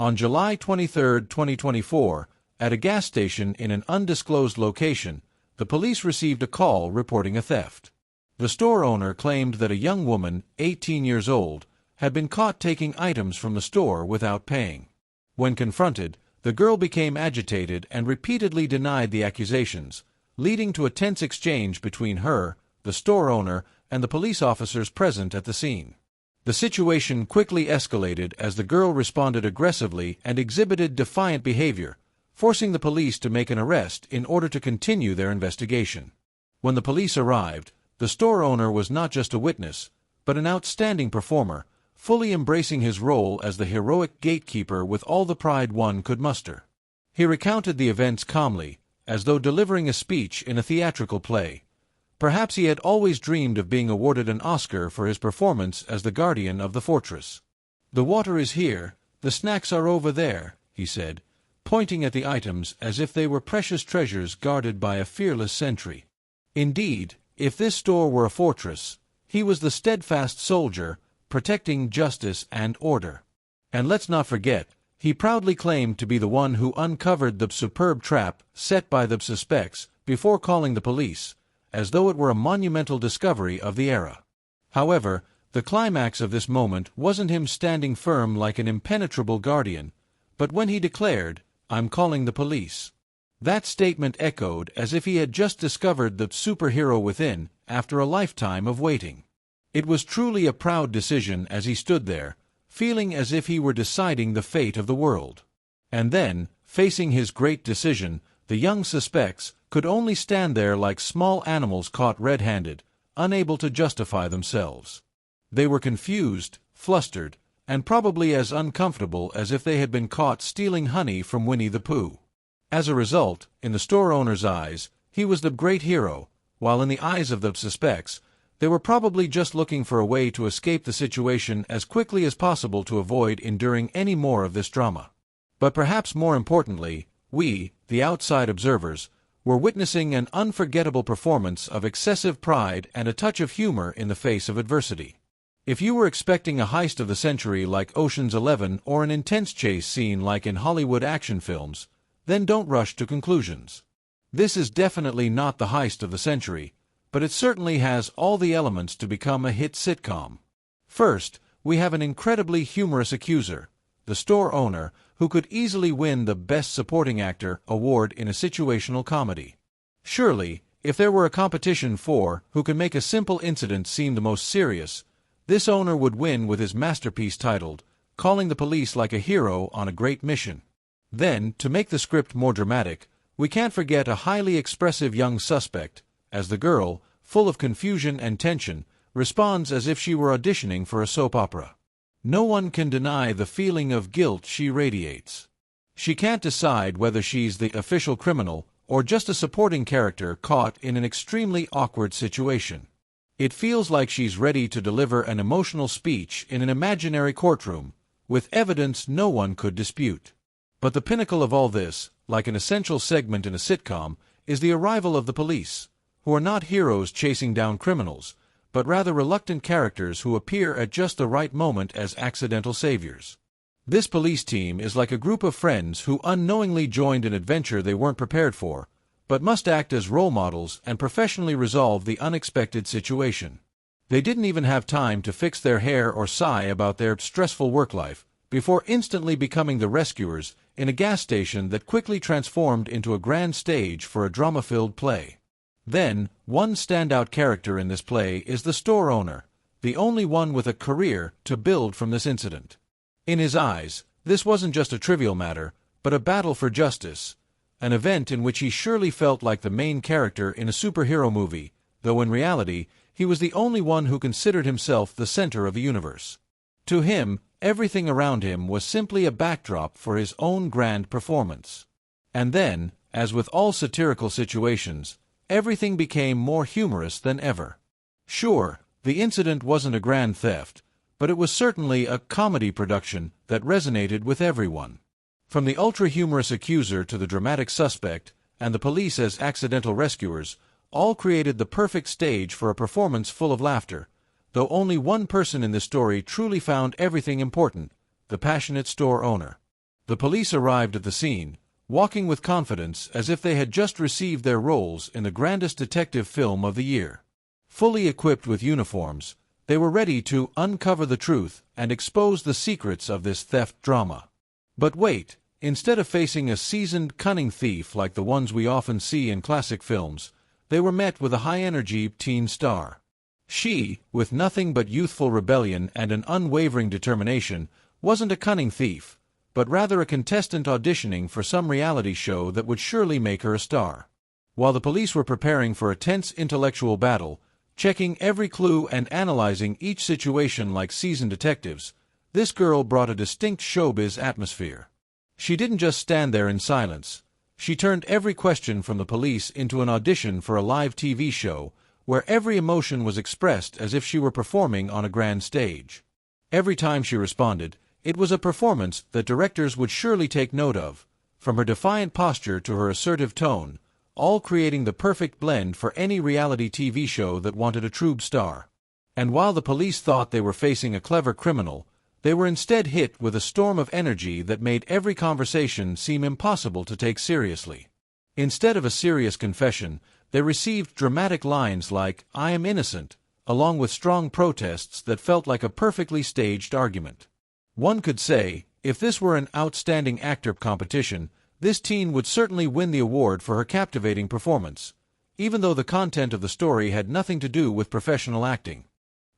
On July 23, 2024, at a gas station in an undisclosed location, the police received a call reporting a theft. The store owner claimed that a young woman, 18 years old, had been caught taking items from the store without paying. When confronted, the girl became agitated and repeatedly denied the accusations, leading to a tense exchange between her, the store owner, and the police officers present at the scene. The situation quickly escalated as the girl responded aggressively and exhibited defiant behavior, forcing the police to make an arrest in order to continue their investigation. When the police arrived, the store owner was not just a witness, but an outstanding performer, fully embracing his role as the heroic gatekeeper with all the pride one could muster. He recounted the events calmly, as though delivering a speech in a theatrical play. Perhaps he had always dreamed of being awarded an Oscar for his performance as the guardian of the fortress. "The water is here, the snacks are over there," he said, pointing at the items as if they were precious treasures guarded by a fearless sentry. Indeed, if this store were a fortress, he was the steadfast soldier, protecting justice and order. And let's not forget, he proudly claimed to be the one who uncovered the superb trap set by the suspects before calling the police, as though it were a monumental discovery of the era. However, the climax of this moment wasn't him standing firm like an impenetrable guardian, but when he declared, "I'm calling the police." That statement echoed as if he had just discovered the superhero within after a lifetime of waiting. It was truly a proud decision as he stood there, feeling as if he were deciding the fate of the world. And then, facing his great decision, the young suspects could only stand there like small animals caught red-handed, unable to justify themselves. They were confused, flustered, and probably as uncomfortable as if they had been caught stealing honey from Winnie the Pooh. As a result, in the store owner's eyes, he was the great hero, while in the eyes of the suspects, they were probably just looking for a way to escape the situation as quickly as possible to avoid enduring any more of this drama. But perhaps more importantly, we, the outside observers, were witnessing an unforgettable performance of excessive pride and a touch of humor in the face of adversity. If you were expecting a heist of the century like Ocean's 11 or an intense chase scene like in Hollywood action films, then don't rush to conclusions. This is definitely not the heist of the century, but it certainly has all the elements to become a hit sitcom. First, we have an incredibly humorous accuser, the store owner, who could easily win the Best Supporting Actor award in a situational comedy. Surely, if there were a competition for who can make a simple incident seem the most serious, this owner would win with his masterpiece titled, "Calling the Police Like a Hero on a Great Mission." Then, to make the script more dramatic, we can't forget a highly expressive young suspect, as the girl, full of confusion and tension, responds as if she were auditioning for a soap opera. No one can deny the feeling of guilt she radiates. She can't decide whether she's the official criminal or just a supporting character caught in an extremely awkward situation. It feels like she's ready to deliver an emotional speech in an imaginary courtroom, with evidence no one could dispute. But the pinnacle of all this, like an essential segment in a sitcom, is the arrival of the police, who are not heroes chasing down criminals, but rather reluctant characters who appear at just the right moment as accidental saviors. This police team is like a group of friends who unknowingly joined an adventure they weren't prepared for, but must act as role models and professionally resolve the unexpected situation. They didn't even have time to fix their hair or sigh about their stressful work life, before instantly becoming the rescuers in a gas station that quickly transformed into a grand stage for a drama-filled play. Then, one standout character in this play is the store owner, the only one with a career to build from this incident. In his eyes, this wasn't just a trivial matter, but a battle for justice, an event in which he surely felt like the main character in a superhero movie, though in reality, he was the only one who considered himself the center of the universe. To him, everything around him was simply a backdrop for his own grand performance. And then, as with all satirical situations, everything became more humorous than ever. Sure, the incident wasn't a grand theft, but it was certainly a comedy production that resonated with everyone. From the ultra-humorous accuser to the dramatic suspect and the police as accidental rescuers, all created the perfect stage for a performance full of laughter, though only one person in this story truly found everything important, the passionate store owner. The police arrived at the scene, walking with confidence as if they had just received their roles in the grandest detective film of the year. Fully equipped with uniforms, they were ready to uncover the truth and expose the secrets of this theft drama. But wait, instead of facing a seasoned, cunning thief like the ones we often see in classic films, they were met with a high-energy teen star. She, with nothing but youthful rebellion and an unwavering determination, wasn't a cunning thief, but rather a contestant auditioning for some reality show that would surely make her a star. While the police were preparing for a tense intellectual battle, checking every clue and analyzing each situation like seasoned detectives, this girl brought a distinct showbiz atmosphere. She didn't just stand there in silence. She turned every question from the police into an audition for a live TV show, where every emotion was expressed as if she were performing on a grand stage. Every time she responded, it was a performance that directors would surely take note of, from her defiant posture to her assertive tone, all creating the perfect blend for any reality TV show that wanted a true star. And while the police thought they were facing a clever criminal, they were instead hit with a storm of energy that made every conversation seem impossible to take seriously. Instead of a serious confession, they received dramatic lines like, "I am innocent," along with strong protests that felt like a perfectly staged argument. One could say, if this were an outstanding actor competition, this teen would certainly win the award for her captivating performance, even though the content of the story had nothing to do with professional acting.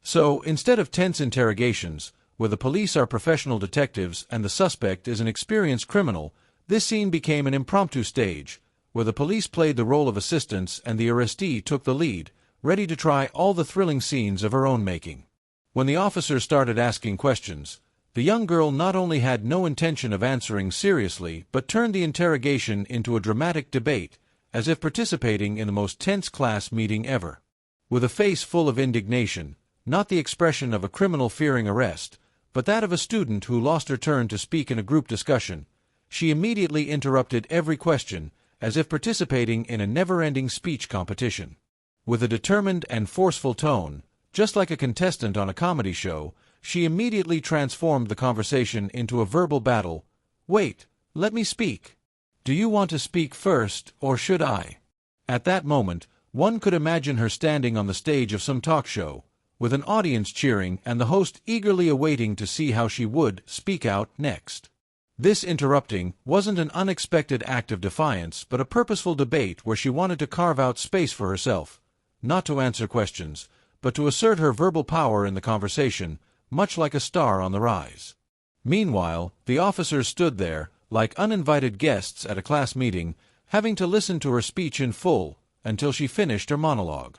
So, instead of tense interrogations, where the police are professional detectives and the suspect is an experienced criminal, this scene became an impromptu stage, where the police played the role of assistants and the arrestee took the lead, ready to try all the thrilling scenes of her own making. When the officers started asking questions, the young girl not only had no intention of answering seriously, but turned the interrogation into a dramatic debate, as if participating in the most tense class meeting ever. With a face full of indignation, not the expression of a criminal fearing arrest, but that of a student who lost her turn to speak in a group discussion, she immediately interrupted every question, as if participating in a never-ending speech competition. With a determined and forceful tone, just like a contestant on a comedy show, she immediately transformed the conversation into a verbal battle. "Wait, let me speak. Do you want to speak first, or should I?" At that moment, one could imagine her standing on the stage of some talk show, with an audience cheering and the host eagerly awaiting to see how she would speak out next. This interrupting wasn't an unexpected act of defiance, but a purposeful debate where she wanted to carve out space for herself, not to answer questions, but to assert her verbal power in the conversation, much like a star on the rise. Meanwhile, the officers stood there, like uninvited guests at a class meeting, having to listen to her speech in full, until she finished her monologue.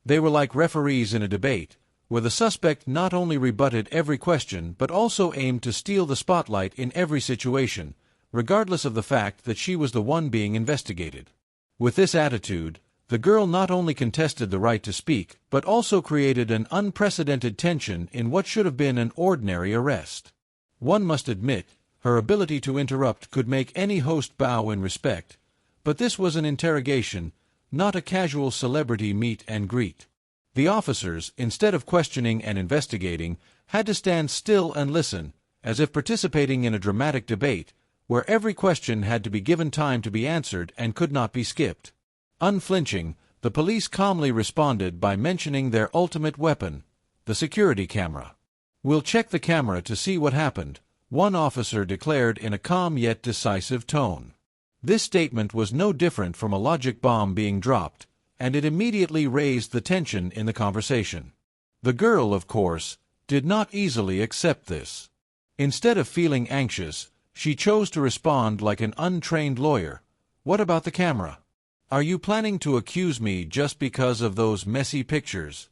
They were like referees in a debate, where the suspect not only rebutted every question but also aimed to steal the spotlight in every situation, regardless of the fact that she was the one being investigated. With this attitude, the girl not only contested the right to speak, but also created an unprecedented tension in what should have been an ordinary arrest. One must admit, her ability to interrupt could make any host bow in respect, but this was an interrogation, not a casual celebrity meet and greet. The officers, instead of questioning and investigating, had to stand still and listen, as if participating in a dramatic debate, where every question had to be given time to be answered and could not be skipped. Unflinching, the police calmly responded by mentioning their ultimate weapon, the security camera. "We'll check the camera to see what happened," one officer declared in a calm yet decisive tone. This statement was no different from a logic bomb being dropped, and it immediately raised the tension in the conversation. The girl, of course, did not easily accept this. Instead of feeling anxious, she chose to respond like an untrained lawyer. "What about the camera? Are you planning to accuse me just because of those messy pictures?"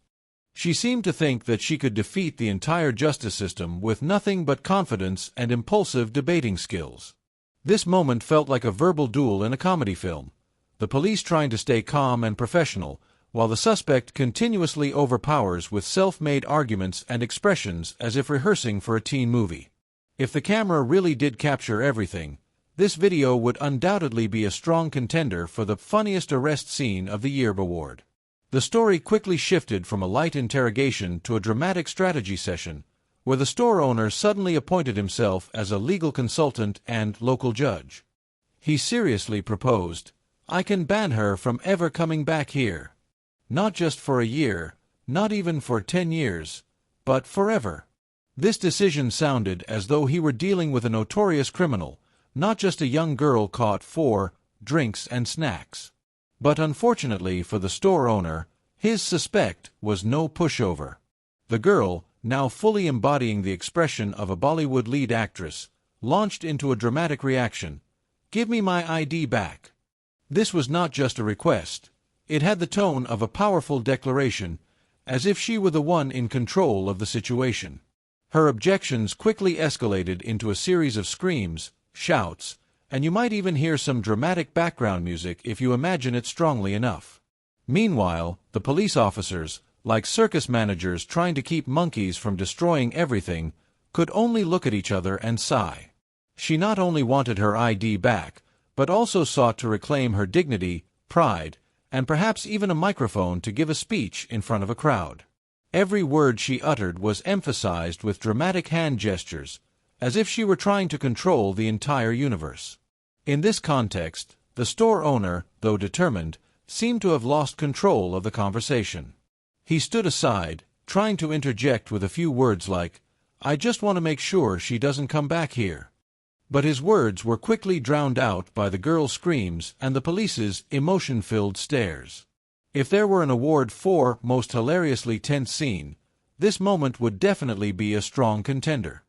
She seemed to think that she could defeat the entire justice system with nothing but confidence and impulsive debating skills. This moment felt like a verbal duel in a comedy film, the police trying to stay calm and professional, while the suspect continuously overpowers with self-made arguments and expressions as if rehearsing for a teen movie. If the camera really did capture everything, this video would undoubtedly be a strong contender for the funniest arrest scene of the year award. The story quickly shifted from a light interrogation to a dramatic strategy session, where the store owner suddenly appointed himself as a legal consultant and local judge. He seriously proposed, "I can ban her from ever coming back here. Not just for a year, not even for 10 years, but forever." This decision sounded as though he were dealing with a notorious criminal, not just a young girl caught for drinks and snacks. But unfortunately for the store owner, his suspect was no pushover. The girl, now fully embodying the expression of a Bollywood lead actress, launched into a dramatic reaction. "Give me my ID back." This was not just a request. It had the tone of a powerful declaration, as if she were the one in control of the situation. Her objections quickly escalated into a series of screams, shouts, and you might even hear some dramatic background music if you imagine it strongly enough. Meanwhile, the police officers, like circus managers trying to keep monkeys from destroying everything, could only look at each other and sigh. She not only wanted her ID back, but also sought to reclaim her dignity, pride, and perhaps even a microphone to give a speech in front of a crowd. Every word she uttered was emphasized with dramatic hand gestures, as if she were trying to control the entire universe. In this context, the store owner, though determined, seemed to have lost control of the conversation. He stood aside, trying to interject with a few words like, "I just want to make sure she doesn't come back here." But his words were quickly drowned out by the girl's screams and the police's emotion-filled stares. If there were an award for most hilariously tense scene, this moment would definitely be a strong contender.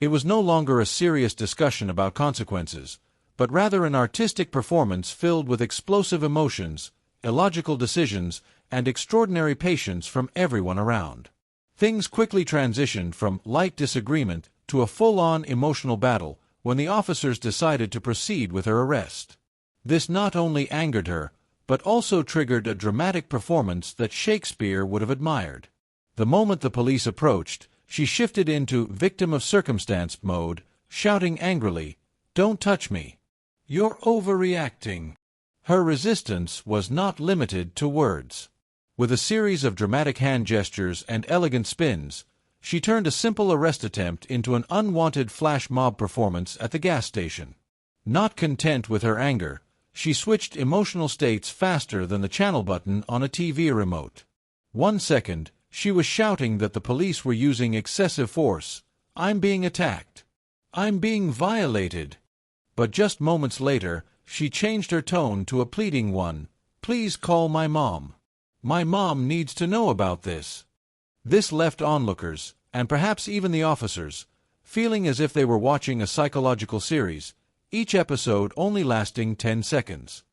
It was no longer a serious discussion about consequences, but rather an artistic performance filled with explosive emotions, illogical decisions, and extraordinary patience from everyone around. Things quickly transitioned from light disagreement to a full-on emotional battle when the officers decided to proceed with her arrest. This not only angered her, but also triggered a dramatic performance that Shakespeare would have admired. The moment the police approached, she shifted into victim of circumstance mode, shouting angrily, "Don't touch me. You're overreacting." Her resistance was not limited to words. With a series of dramatic hand gestures and elegant spins, she turned a simple arrest attempt into an unwanted flash mob performance at the gas station. Not content with her anger, she switched emotional states faster than the channel button on a TV remote. 1 second, she was shouting that the police were using excessive force. "I'm being attacked. I'm being violated." But just moments later, she changed her tone to a pleading one. "Please call my mom. My mom needs to know about this." This left onlookers, and perhaps even the officers, feeling as if they were watching a psychological series, each episode only lasting 10 seconds.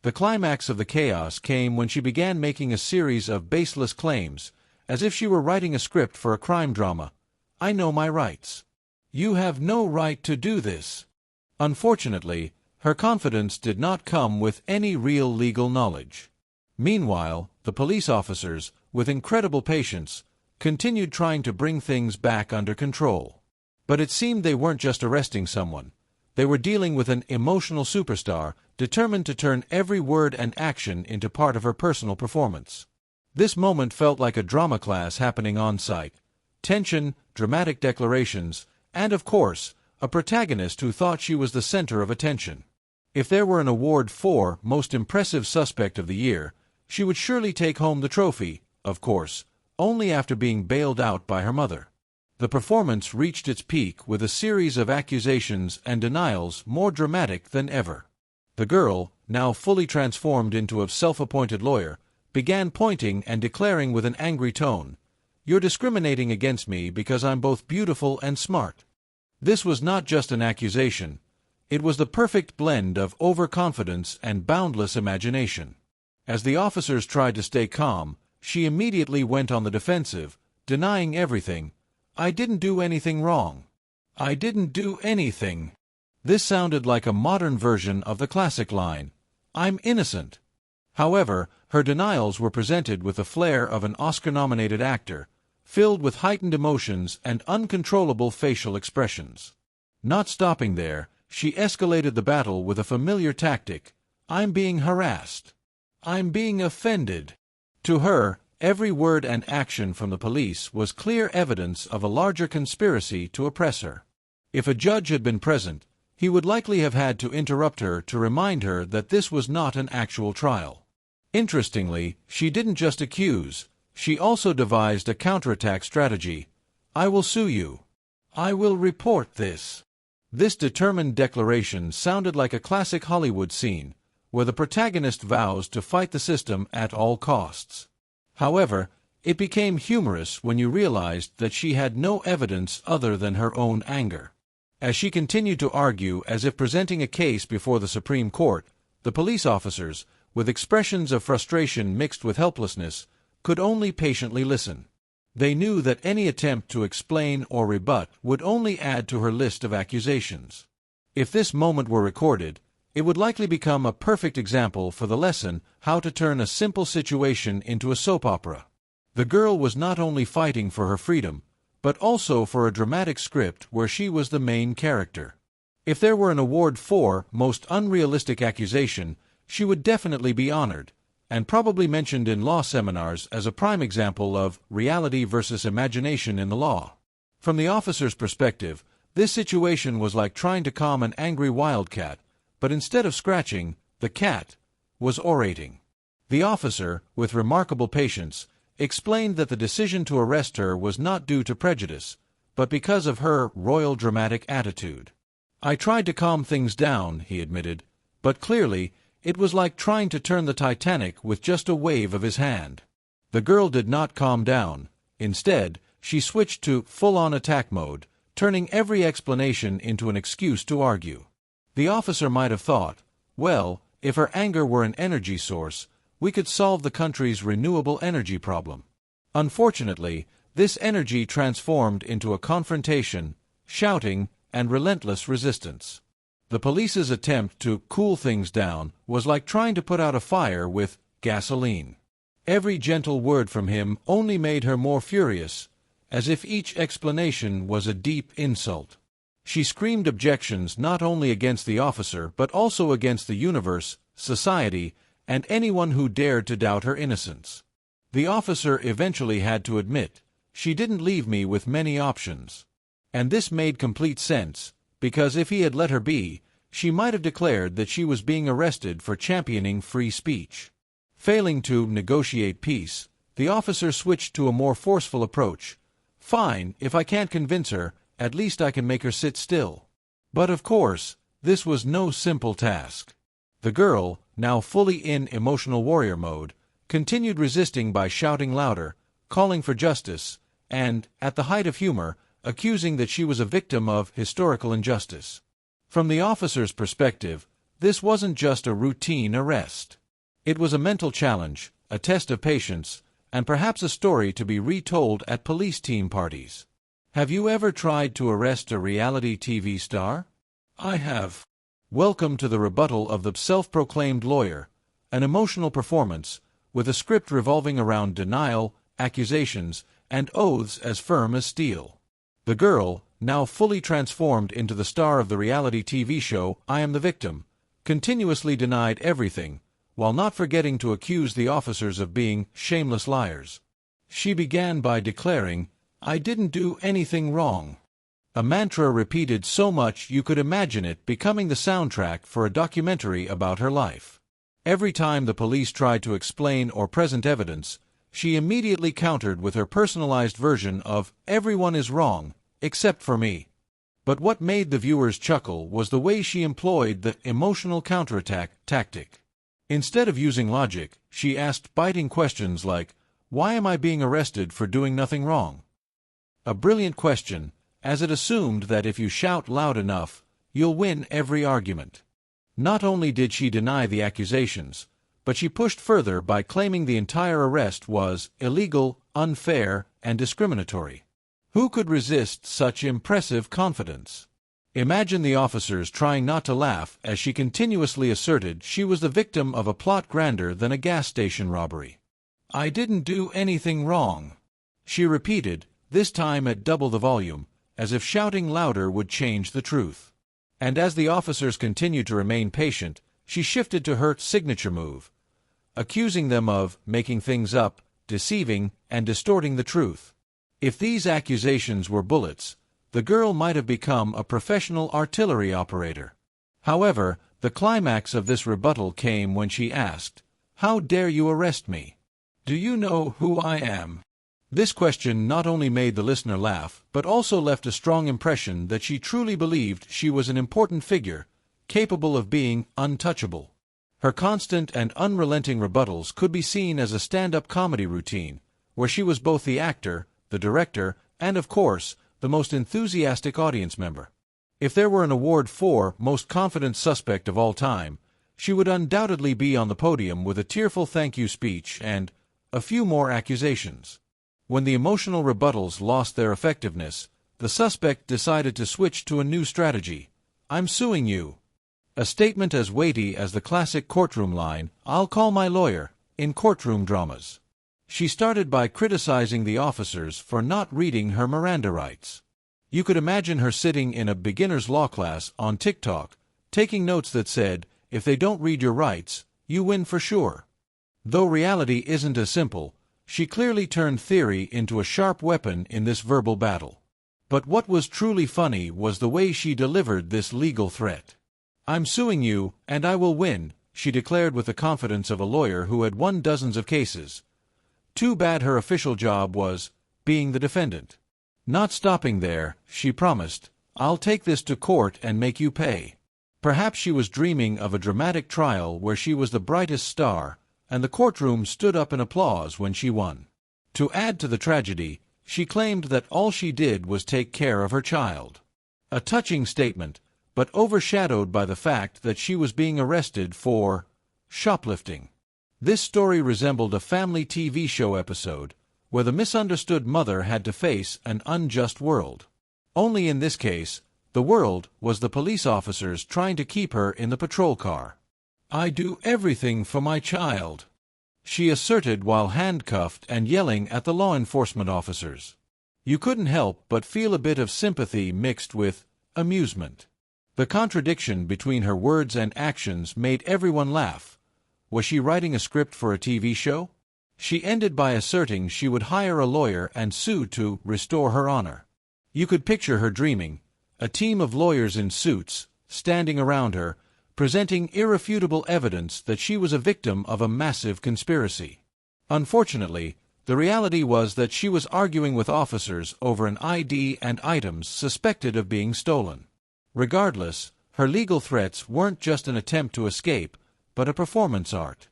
The climax of the chaos came when she began making a series of baseless claims, as if she were writing a script for a crime drama. "I know my rights. You have no right to do this." Unfortunately, her confidence did not come with any real legal knowledge. Meanwhile, the police officers, with incredible patience, continued trying to bring things back under control. But it seemed they weren't just arresting someone. They were dealing with an emotional superstar, determined to turn every word and action into part of her personal performance. This moment felt like a drama class happening on-site. Tension, dramatic declarations, and of course, a protagonist who thought she was the center of attention. If there were an award for Most Impressive Suspect of the Year, she would surely take home the trophy, of course, only after being bailed out by her mother. The performance reached its peak with a series of accusations and denials more dramatic than ever. The girl, now fully transformed into a self-appointed lawyer, began pointing and declaring with an angry tone, "You're discriminating against me because I'm both beautiful and smart." This was not just an accusation. It was the perfect blend of overconfidence and boundless imagination. As the officers tried to stay calm, she immediately went on the defensive, denying everything. "I didn't do anything wrong. I didn't do anything." This sounded like a modern version of the classic line, "I'm innocent." However, her denials were presented with the flair of an Oscar-nominated actor, filled with heightened emotions and uncontrollable facial expressions. Not stopping there, she escalated the battle with a familiar tactic, "I'm being harassed. I'm being offended." To her, Every word and action from the police was clear evidence of a larger conspiracy to oppress her. If a judge had been present, he would likely have had to interrupt her to remind her that this was not an actual trial. Interestingly, she didn't just accuse, she also devised a counterattack strategy. "I will sue you. I will report this." This determined declaration sounded like a classic Hollywood scene, where the protagonist vows to fight the system at all costs. However, it became humorous when you realized that she had no evidence other than her own anger. As she continued to argue as if presenting a case before the Supreme Court, the police officers, with expressions of frustration mixed with helplessness, could only patiently listen. They knew that any attempt to explain or rebut would only add to her list of accusations. If this moment were recorded, it would likely become a perfect example for the lesson how to turn a simple situation into a soap opera. The girl was not only fighting for her freedom, but also for a dramatic script where she was the main character. If there were an award for most unrealistic accusation, she would definitely be honored, and probably mentioned in law seminars as a prime example of reality versus imagination in the law. From the officer's perspective, this situation was like trying to calm an angry wildcat, but instead of scratching, the cat was orating. The officer, with remarkable patience, explained that the decision to arrest her was not due to prejudice, but because of her royal dramatic attitude. "I tried to calm things down," he admitted, "but clearly it was like trying to turn the Titanic with just a wave of his hand." The girl did not calm down. Instead, she switched to full-on attack mode, turning every explanation into an excuse to argue. The officer might have thought, well, if her anger were an energy source, we could solve the country's renewable energy problem. Unfortunately, this energy transformed into a confrontation, shouting, and relentless resistance. The police's attempt to cool things down was like trying to put out a fire with gasoline. Every gentle word from him only made her more furious, as if each explanation was a deep insult. She screamed objections not only against the officer but also against the universe, society, and anyone who dared to doubt her innocence. The officer eventually had to admit, "She didn't leave me with many options." And this made complete sense, because if he had let her be, she might have declared that she was being arrested for championing free speech. Failing to negotiate peace, the officer switched to a more forceful approach. "Fine, if I can't convince her, at least I can make her sit still." But of course, this was no simple task. The girl, now fully in emotional warrior mode, continued resisting by shouting louder, calling for justice, and, at the height of humor, accusing that she was a victim of historical injustice. From the officer's perspective, this wasn't just a routine arrest. It was a mental challenge, a test of patience, and perhaps a story to be retold at police team parties. Have you ever tried to arrest a reality TV star? I have. Welcome to the rebuttal of the self-proclaimed lawyer, an emotional performance, with a script revolving around denial, accusations, and oaths as firm as steel. The girl, now fully transformed into the star of the reality TV show I Am the Victim, continuously denied everything, while not forgetting to accuse the officers of being shameless liars. She began by declaring, "I didn't do anything wrong." A mantra repeated so much you could imagine it becoming the soundtrack for a documentary about her life. Every time the police tried to explain or present evidence, she immediately countered with her personalized version of "everyone is wrong, except for me." But what made the viewers chuckle was the way she employed the emotional counterattack tactic. Instead of using logic, she asked biting questions like, "Why am I being arrested for doing nothing wrong?" A brilliant question, as it assumed that if you shout loud enough, you'll win every argument. Not only did she deny the accusations, but she pushed further by claiming the entire arrest was illegal, unfair, and discriminatory. Who could resist such impressive confidence? Imagine the officers trying not to laugh as she continuously asserted she was the victim of a plot grander than a gas station robbery. "I didn't do anything wrong," she repeated, this time at double the volume, as if shouting louder would change the truth. And as the officers continued to remain patient, she shifted to her signature move, accusing them of making things up, deceiving, and distorting the truth. If these accusations were bullets, the girl might have become a professional artillery operator. However, the climax of this rebuttal came when she asked, "How dare you arrest me? Do you know who I am?" This question not only made the listener laugh, but also left a strong impression that she truly believed she was an important figure, capable of being untouchable. Her constant and unrelenting rebuttals could be seen as a stand-up comedy routine, where she was both the actor, the director, and, of course, the most enthusiastic audience member. If there were an award for Most Confident Suspect of all time, she would undoubtedly be on the podium with a tearful thank you speech and a few more accusations. When the emotional rebuttals lost their effectiveness, the suspect decided to switch to a new strategy: "I'm suing you." A statement as weighty as the classic courtroom line, "I'll call my lawyer," in courtroom dramas. She started by criticizing the officers for not reading her Miranda rights. You could imagine her sitting in a beginner's law class on TikTok, taking notes that said, "If they don't read your rights, you win for sure." Though reality isn't as simple, she clearly turned theory into a sharp weapon in this verbal battle. But what was truly funny was the way she delivered this legal threat. "I'm suing you, and I will win," she declared with the confidence of a lawyer who had won dozens of cases. Too bad her official job was being the defendant. Not stopping there, she promised, "I'll take this to court and make you pay." Perhaps she was dreaming of a dramatic trial where she was the brightest star, and the courtroom stood up in applause when she won. To add to the tragedy, she claimed that all she did was take care of her child. A touching statement, but overshadowed by the fact that she was being arrested for shoplifting. This story resembled a family TV show episode, where the misunderstood mother had to face an unjust world. Only in this case, the world was the police officers trying to keep her in the patrol car. "I do everything for my child," she asserted while handcuffed and yelling at the law enforcement officers. You couldn't help but feel a bit of sympathy mixed with amusement. The contradiction between her words and actions made everyone laugh. Was she writing a script for a TV show? She ended by asserting she would hire a lawyer and sue to restore her honor. You could picture her dreaming, a team of lawyers in suits, standing around her, presenting irrefutable evidence that she was a victim of a massive conspiracy. Unfortunately, the reality was that she was arguing with officers over an ID and items suspected of being stolen. Regardless, her legal threats weren't just an attempt to escape, but a performance art.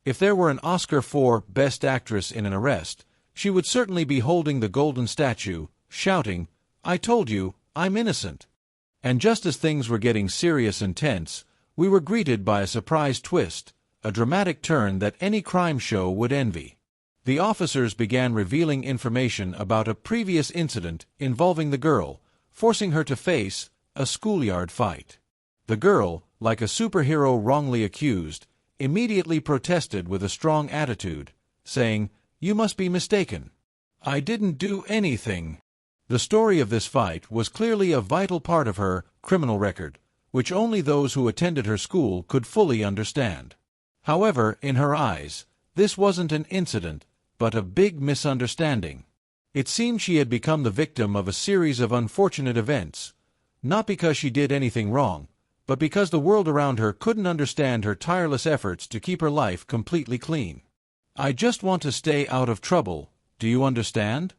If there were an Oscar for Best Actress in an arrest, she would certainly be holding the golden statue, shouting, "I told you, I'm innocent." And just as things were getting serious and tense, we were greeted by a surprise twist, a dramatic turn that any crime show would envy. The officers began revealing information about a previous incident involving the girl, forcing her to face a schoolyard fight. The girl, like a superhero wrongly accused, immediately protested with a strong attitude, saying, "You must be mistaken. I didn't do anything." The story of this fight was clearly a vital part of her criminal record, which only those who attended her school could fully understand. However, in her eyes, this wasn't an incident, but a big misunderstanding. It seemed she had become the victim of a series of unfortunate events, not because she did anything wrong, but because the world around her couldn't understand her tireless efforts to keep her life completely clean. "I just want to stay out of trouble, do you understand?"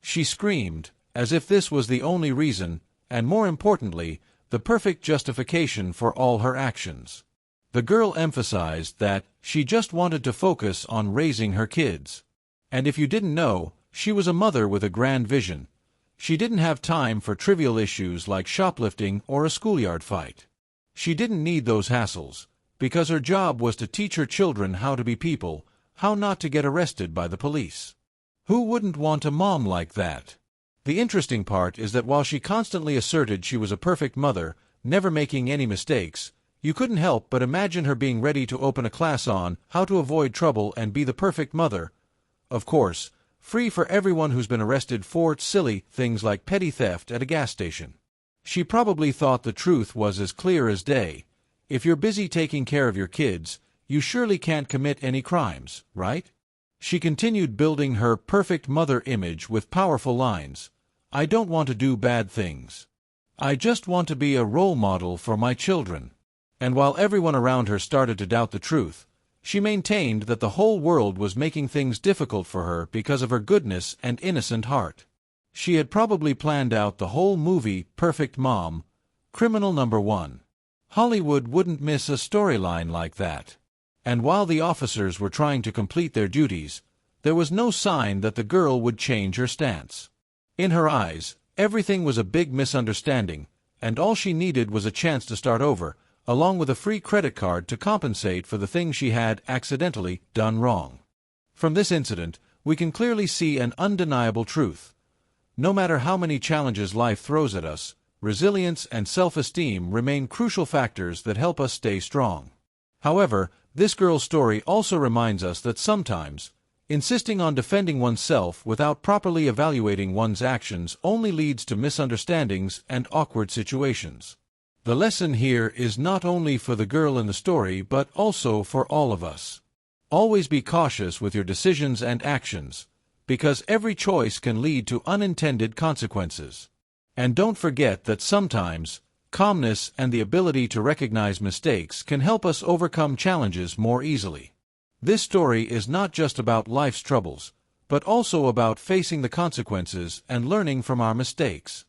she screamed, as if this was the only reason, and more importantly, the perfect justification for all her actions. The girl emphasized that she just wanted to focus on raising her kids. And if you didn't know, she was a mother with a grand vision. She didn't have time for trivial issues like shoplifting or a schoolyard fight. She didn't need those hassles, because her job was to teach her children how to be people, how not to get arrested by the police. Who wouldn't want a mom like that? The interesting part is that while she constantly asserted she was a perfect mother, never making any mistakes, you couldn't help but imagine her being ready to open a class on how to avoid trouble and be the perfect mother. Of course, free for everyone who's been arrested for silly things like petty theft at a gas station. She probably thought the truth was as clear as day. If you're busy taking care of your kids, you surely can't commit any crimes, right? She continued building her perfect mother image with powerful lines. "I don't want to do bad things. I just want to be a role model for my children." And while everyone around her started to doubt the truth, she maintained that the whole world was making things difficult for her because of her goodness and innocent heart. She had probably planned out the whole movie Perfect Mom, Criminal Number 1. Hollywood wouldn't miss a storyline like that. And while the officers were trying to complete their duties, there was no sign that the girl would change her stance. In her eyes, everything was a big misunderstanding, and all she needed was a chance to start over, along with a free credit card to compensate for the things she had accidentally done wrong. From this incident, we can clearly see an undeniable truth. No matter how many challenges life throws at us, resilience and self-esteem remain crucial factors that help us stay strong. However, this girl's story also reminds us that sometimes, insisting on defending oneself without properly evaluating one's actions only leads to misunderstandings and awkward situations. The lesson here is not only for the girl in the story but also for all of us. Always be cautious with your decisions and actions, because every choice can lead to unintended consequences. And don't forget that sometimes, calmness and the ability to recognize mistakes can help us overcome challenges more easily. This story is not just about life's troubles, but also about facing the consequences and learning from our mistakes.